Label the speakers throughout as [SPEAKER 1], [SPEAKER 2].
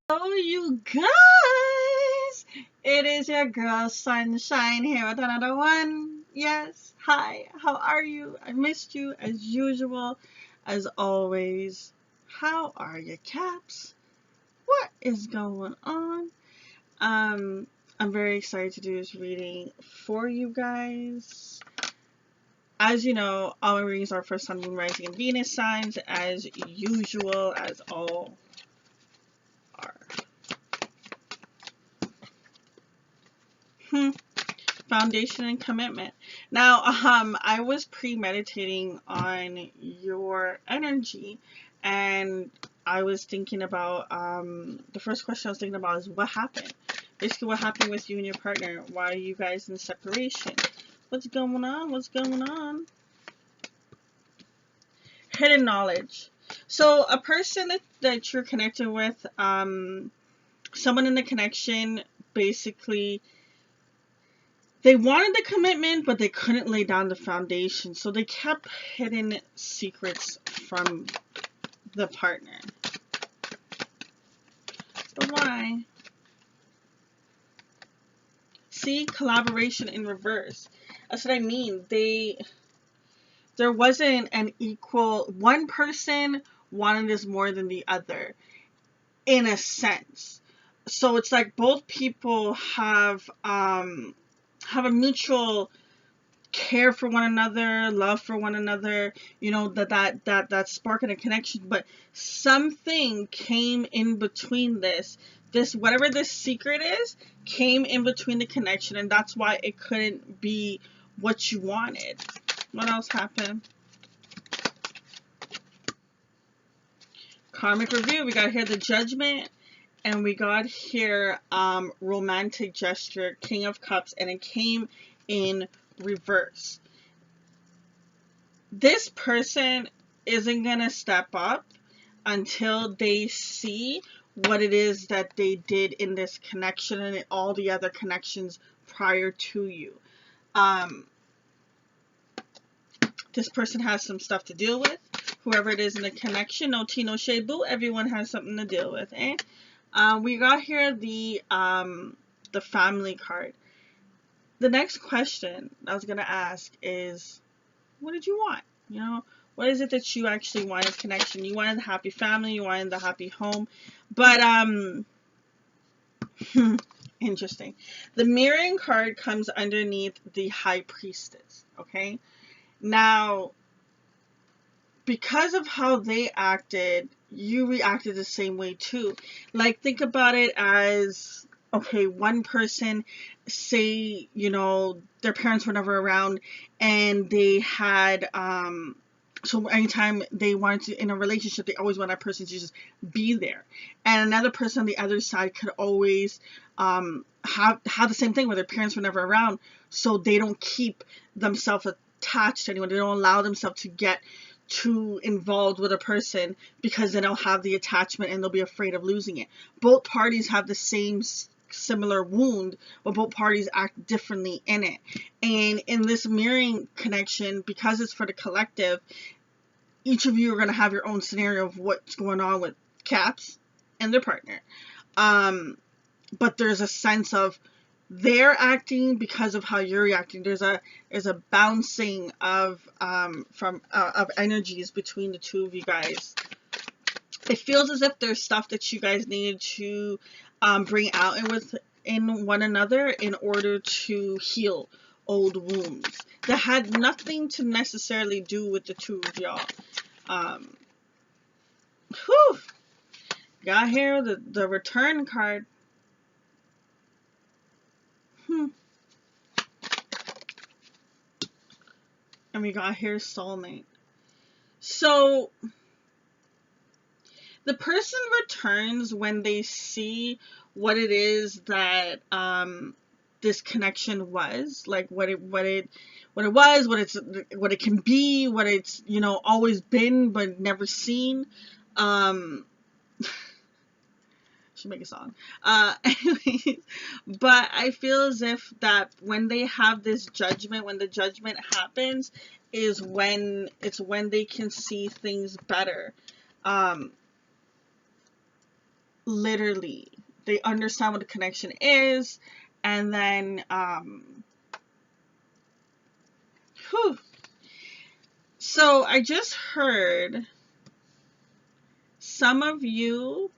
[SPEAKER 1] Hello, you guys! It is your girl Sunshine here with another one. Yes, hi, how are you? I missed you as usual, as always. How are you, Caps? What is going on? Um, I'm very excited to do this reading for you guys. As you know, all my readings are for Sun, Moon, Rising, and Venus signs, as usual, as all are. Foundation and commitment. Now, I was premeditating on your energy, and I was thinking about, the first question I was thinking about is what happened? Basically, what happened with you and your partner? Why are you guys in separation? What's going on? What's going on? Hidden knowledge. So, a person that you're connected with, someone in the connection, basically, they wanted the commitment, but they couldn't lay down the foundation. So they kept hidden secrets from the partner. But why? See, collaboration in reverse. That's what I mean. There wasn't an equal, one person wanted this more than the other, in a sense. So it's like both people have a mutual care for one another, love for one another, you know, that spark and a connection, but something came in between this whatever this secret is came in between the connection, and that's why it couldn't be what you wanted. What else happened? Karmic review. We got here the Judgment, and we got here romantic gesture, King of Cups, and it came in reverse. This person isn't going to step up until they see what it is that they did in this connection and in all the other connections prior to you. This person has some stuff to deal with. Whoever it is in the connection, no tea, no shade, boo. Everyone has something to deal with, eh? We got here the family card. The next question I was going to ask is, what did you want? You know, what is it that you actually wanted connection? You wanted the happy family, you wanted the happy home. But interesting. The mirroring card comes underneath the High Priestess, okay? Now, because of how they acted, you reacted the same way too. Like, think about it as, okay, one person, say, you know, their parents were never around, and they had, so anytime they wanted to, in a relationship, they always want that person to just be there. And another person on the other side could always have the same thing where their parents were never around, so they don't keep themselves attached to anyone. They don't allow themselves to get too involved with a person, because then they'll have the attachment and they'll be afraid of losing it. Both parties have the same similar wound, but both parties act differently in it. And in this mirroring connection, because it's for the collective, each of you are going to have your own scenario of what's going on with Caps and their partner. But there's a sense of they're acting because of how you're reacting. There's a bouncing of energies between the two of you guys. It feels as if there's stuff that you guys needed to bring out in one another in order to heal old wounds that had nothing to necessarily do with the two of y'all. Got here the return card. And we got here soulmate. So the person returns when they see what it is that this connection was, like what it was, what it can be, what it's, you know, always been but never seen. Should make a song. Anyways, but I feel as if that when they have this judgment, when the judgment happens, is when they can see things better. literally, they understand what a connection is, and then, whew. So I just heard some of you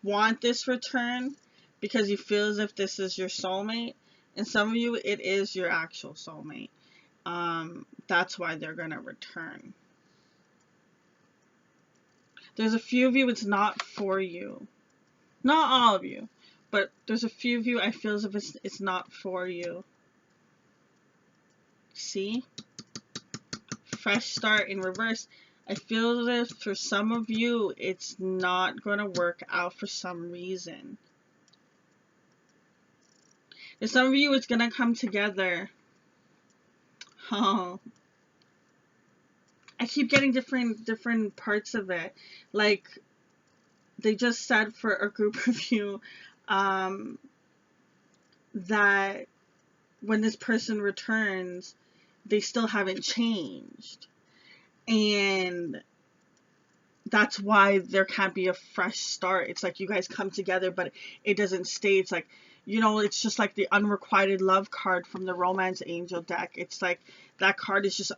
[SPEAKER 1] want this return because you feel as if this is your soulmate, and some of you, it is your actual soulmate. That's why they're gonna return. There's a few of you, it's not for you. Not all of you, but there's a few of you I feel as if it's not for you. See? Fresh start in reverse. I feel as if for some of you, it's not going to work out for some reason. For some of you, it's going to come together. Oh. I keep getting different parts of it. Like, they just said for a group of you, that when this person returns, they still haven't changed. And that's why there can't be a fresh start. It's like you guys come together, but it doesn't stay. It's like, you know, it's just like the unrequited love card from the romance angel deck. It's like that card is just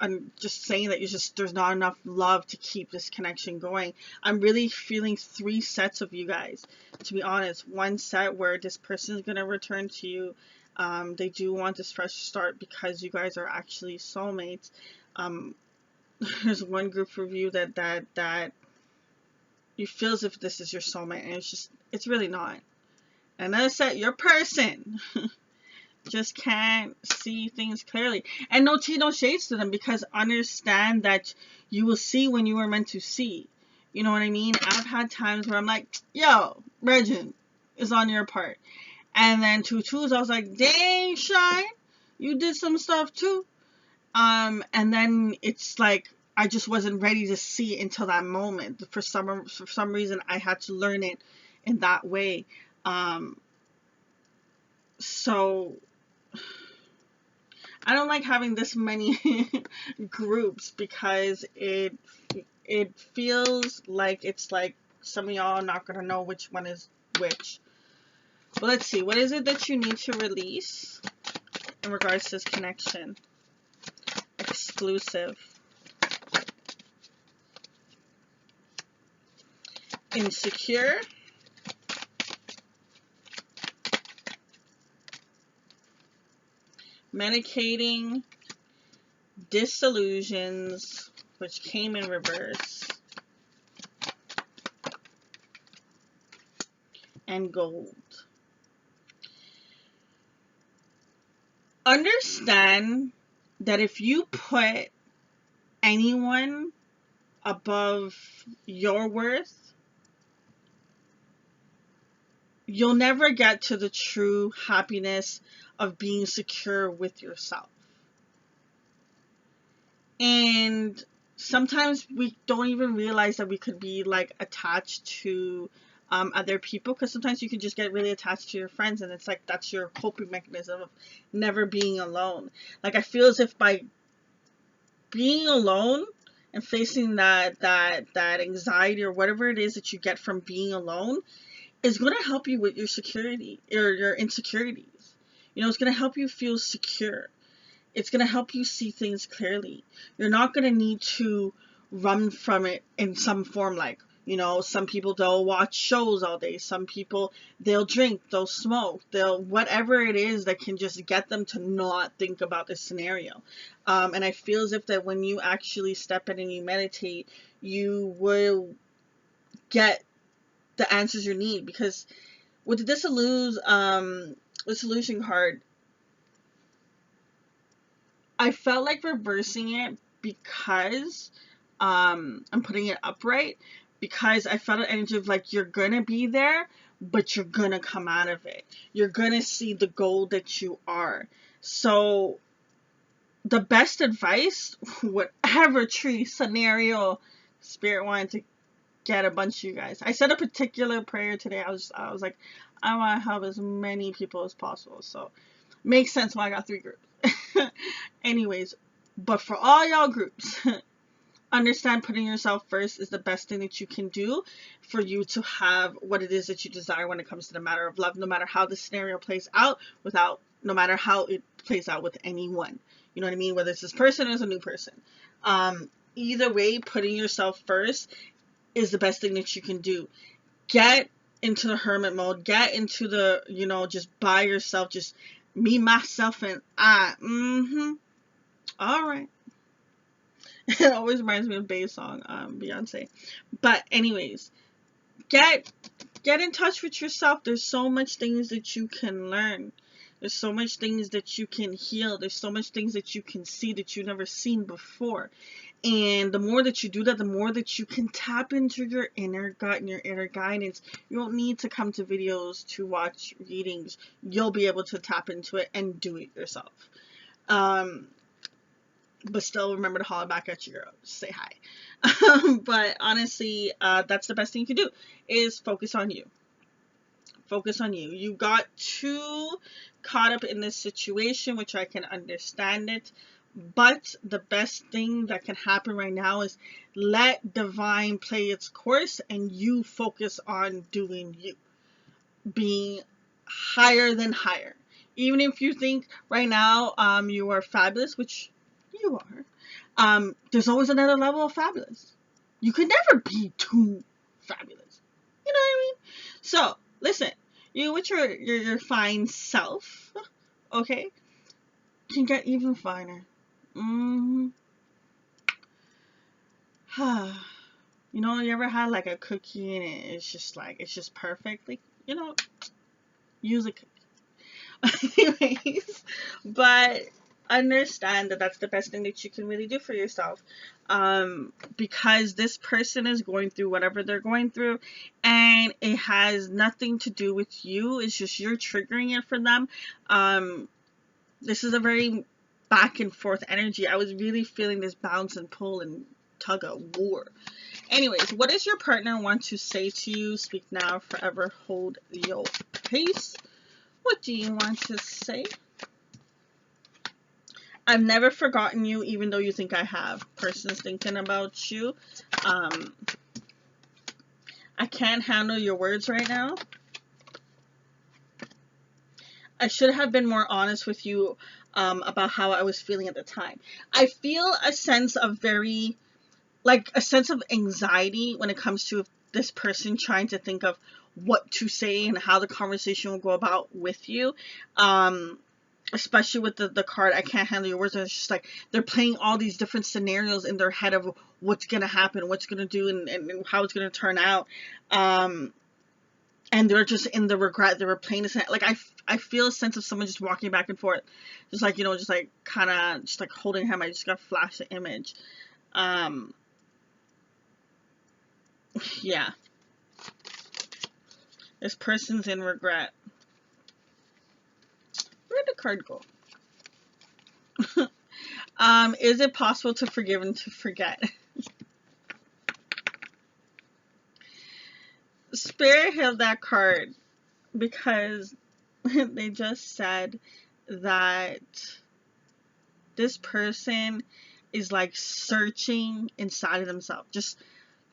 [SPEAKER 1] saying that there's not enough love to keep this connection going. I'm really feeling 3 sets of you guys, to be honest. One set where this person is going to return to you. They do want this fresh start because you guys are actually soulmates. There's one group of you that you feel as if this is your soulmate, and it's really not. Another set, your person just can't see things clearly. And no tea, no shades to them, because understand that you will see when you were meant to see. You know what I mean? I've had times where I'm like, yo, Regin is on your part. And then 2 twos, I was like, dang, Shine, you did some stuff too. And then it's like, I just wasn't ready to see it until that moment. For some reason, I had to learn it in that way. So I don't like having this many groups, because it feels like it's like some of y'all are not gonna know which one is which. But let's see, what is it that you need to release in regards to this connection? Exclusive. Insecure. Medicating. Disillusions, which came in reverse. And gold. Understand that if you put anyone above your worth, you'll never get to the true happiness of being secure with yourself. And sometimes we don't even realize that we could be like attached to other people, because sometimes you can just get really attached to your friends, and it's like that's your coping mechanism of never being alone. Like, I feel as if by being alone and facing that anxiety or whatever it is that you get from being alone is going to help you with your security or your insecurities. You know, it's going to help you feel secure. It's going to help you see things clearly. You're not going to need to run from it in some form. Like, you know, some people, they'll watch shows all day. Some people, they'll drink, they'll smoke, they'll whatever it is that can just get them to not think about this scenario. And I feel as if that when you actually step in and you meditate, you will get the answers you need. Because with the dissolution card, I felt like reversing it because I'm putting it upright, because I felt an energy of like, you're gonna be there, but you're gonna come out of it. You're gonna see the gold that you are. So the best advice, whatever tree scenario Spirit wanted to get a bunch of you guys. I said a particular prayer today. I was like, I want to help as many people as possible. So makes sense why I got 3 groups. Anyways, but for all y'all groups, understand putting yourself first is the best thing that you can do for you to have what it is that you desire when it comes to the matter of love, no matter how the scenario plays out, no matter how it plays out with anyone. You know what I mean? Whether it's this person or it's a new person. Either way, putting yourself first is the best thing that you can do. Get into the hermit mode. Get into the, just by yourself. Just me, myself, and I. All right. It always reminds me of Bey's song, Beyonce. But anyways, get in touch with yourself. There's so much things that you can learn. There's so much things that you can heal. There's so much things that you can see that you've never seen before. And the more that you do that, the more that you can tap into your inner gut and your inner guidance. You don't need to come to videos to watch readings. You'll be able to tap into it and do it yourself. But still remember to holler back at your girl. Just say hi. But honestly, that's the best thing you can do, is focus on you. Focus on you. You got too caught up in this situation, which I can understand it. But the best thing that can happen right now is let divine play its course and you focus on doing you. Being higher than higher. Even if you think right now you are fabulous, which you are, there's always another level of fabulous. You can never be too fabulous. You know what I mean? So, listen, you with your fine self, okay, can get even finer. You ever had like a cookie and it's just perfect? Like, use a cookie. Anyways, but understand that that's the best thing that you can really do for yourself, because this person is going through whatever they're going through and it has nothing to do with you. It's just you're triggering it for them. This is a very back and forth energy. I was really feeling this bounce and pull and tug of war. Anyways, what does your partner want to say to you? Speak now, forever hold your peace. What do you want to say? I've never forgotten you, even though you think I have. Person's thinking about you. I can't handle your words right now. I should have been more honest with you about how I was feeling at the time. I feel a sense of anxiety when it comes to this person trying to think of what to say and how the conversation will go about with you. Especially with the card, I can't handle your words. It's just like they're playing all these different scenarios in their head of what's going to happen, what's going to do, and how it's going to turn out. And they're just in the regret. They were playing this. Like, I feel a sense of someone just walking back and forth. Just like, just like kind of just like holding him. I just got flashed the image. Yeah. This person's in regret. Where'd the card go? Is it possible to forgive and to forget? Spirit held that card because they just said that this person is like searching inside of themselves, just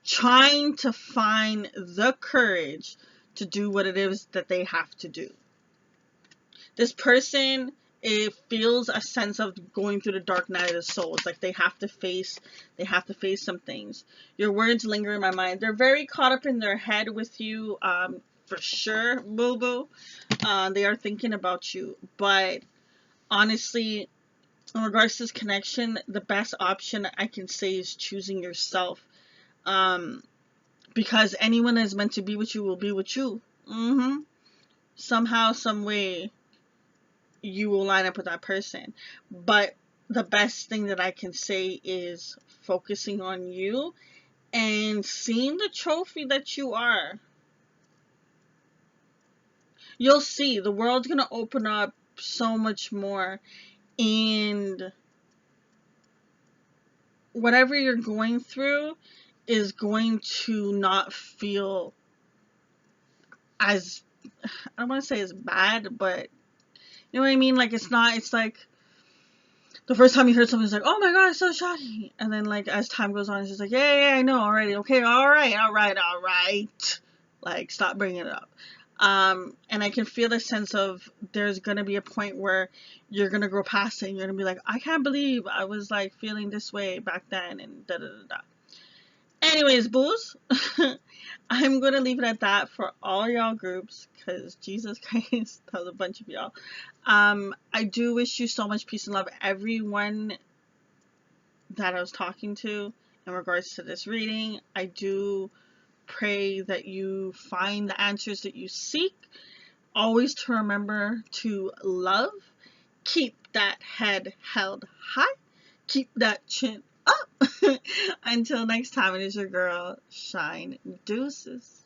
[SPEAKER 1] trying to find the courage to do what it is that they have to do. This person, it feels a sense of going through the dark night of the soul. It's like they have to face some things. Your words linger in my mind. They're very caught up in their head with you, for sure, boo-boo. They are thinking about you. But honestly, in regards to this connection, the best option I can say is choosing yourself. Because anyone that's meant to be with you will be with you. Somehow, some way, you will line up with that person. But the best thing that I can say is focusing on you and seeing the trophy that you are. You'll see the world's gonna open up so much more, and whatever you're going through is going to not feel as, I don't want to say as bad, but you know what I mean? Like, it's like the first time you heard something, it's like, oh my god, it's so shocking. And then, like, as time goes on, it's just like, yeah, I know already. Okay, all right. Like, stop bringing it up. And I can feel the sense of there's going to be a point where you're going to grow past it and you're going to be like, I can't believe I was, like, feeling this way back then and da-da-da-da. Anyways, booze, I'm going to leave it at that for all y'all groups because Jesus Christ, that was a bunch of y'all. I do wish you so much peace and love, everyone that I was talking to in regards to this reading. I do pray that you find the answers that you seek. Always to remember to love. Keep that head held high. Keep that chin up. Until next time, it is your girl, Shine Deuces.